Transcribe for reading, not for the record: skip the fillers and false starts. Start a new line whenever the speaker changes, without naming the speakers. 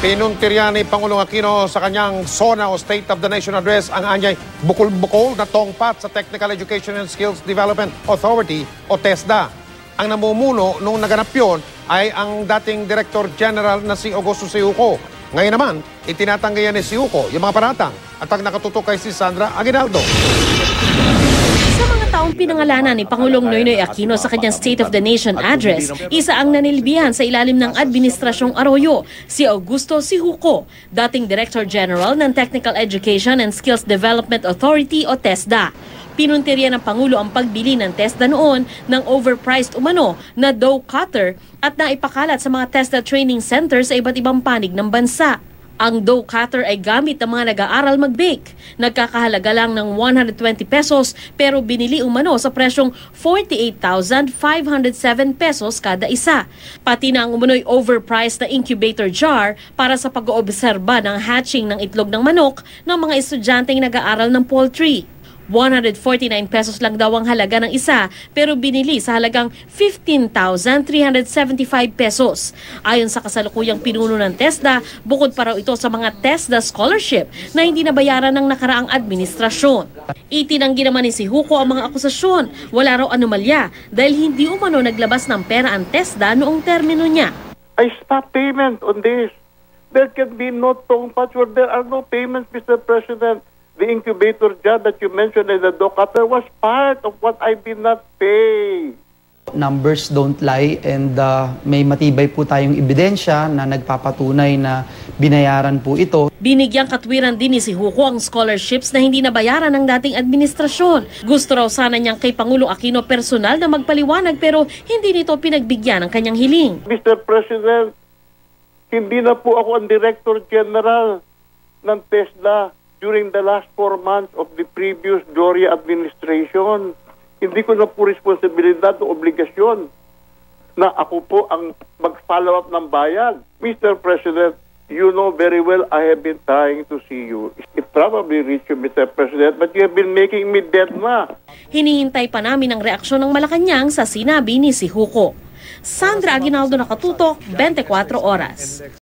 Pinuntirya ni Pangulong Aquino sa kanyang SONA o State of the Nation Address ang anyay bukol-bukol na tongpat sa Technical Education and Skills Development Authority o TESDA. Ang namumuno nung naganap yun ay ang dating Director General na si Augusto Siuco. Ngayon naman, itinatanggayan ni Siuco yung mga paratang at ang nakatutok kay si Sandra Aguinaldo.
Sa mga taong pinangalanan ni Pangulong Noynoy Aquino sa kanyang State of the Nation Address, isa ang nanilbihan sa ilalim ng Administrasyong Arroyo, si Augusto Siuco, dating Director General ng Technical Education and Skills Development Authority o TESDA. Pinuntirya ng Pangulo ang pagbili ng TESDA noon ng overpriced umano na dough cutter at naipakalat sa mga TESDA training centers sa iba't ibang panig ng bansa. Ang dough cutter ay gamit ng mga nag-aaral mag-bake. Nagkakahalaga lang ng 120 pesos pero binili umano sa presyong 48,507 pesos kada isa. Pati na ang umano'y overpriced na incubator jar para sa pag-oobserba ng hatching ng itlog ng manok ng mga estudyanteng nag-aaral ng poultry. 149 pesos lang daw ang halaga ng isa pero binili sa halagang 15,375 pesos. Ayon sa kasalukuyang pinuno ng TESDA, bukod pa raw ito sa mga TESDA scholarship na hindi nabayaran ng nakaraang administrasyon. Itinanggi naman ni Siuco ang mga akusasyon. Wala raw anomalya dahil hindi umano naglabas ng pera ang TESDA noong termino niya.
I stop payment on this. There can be no tongpats where there are no payments, Mr. President. The incubator job that you mentioned in the dough cutter was part of what I did not pay.
Numbers don't lie and may matibay po tayong ebidensya na nagpapatunay na binayaran po ito.
Binigyang katwiran din ni Siuco ang scholarships na hindi nabayaran ng dating administrasyon. Gusto raw sana niyang kay Pangulong Aquino personal na magpaliwanag pero hindi nito pinagbigyan ang kanyang hiling.
Mr. President, hindi na po ako ang Director General ng TESDA during the last 4 months of the previous Gloria administration. Hindi ko na po responsibilidad o obligasyon na ako po ang mag-follow up ng bayan. Mr. President, you know very well I have been trying to see you. It probably reached you, Mr. President, but you have been making me dead na.
Hinihintay pa namin ang reaksyon ng Malacanang sa sinabi ni Siuco. Sandra Aguinaldo, nakatutok, 24 Oras.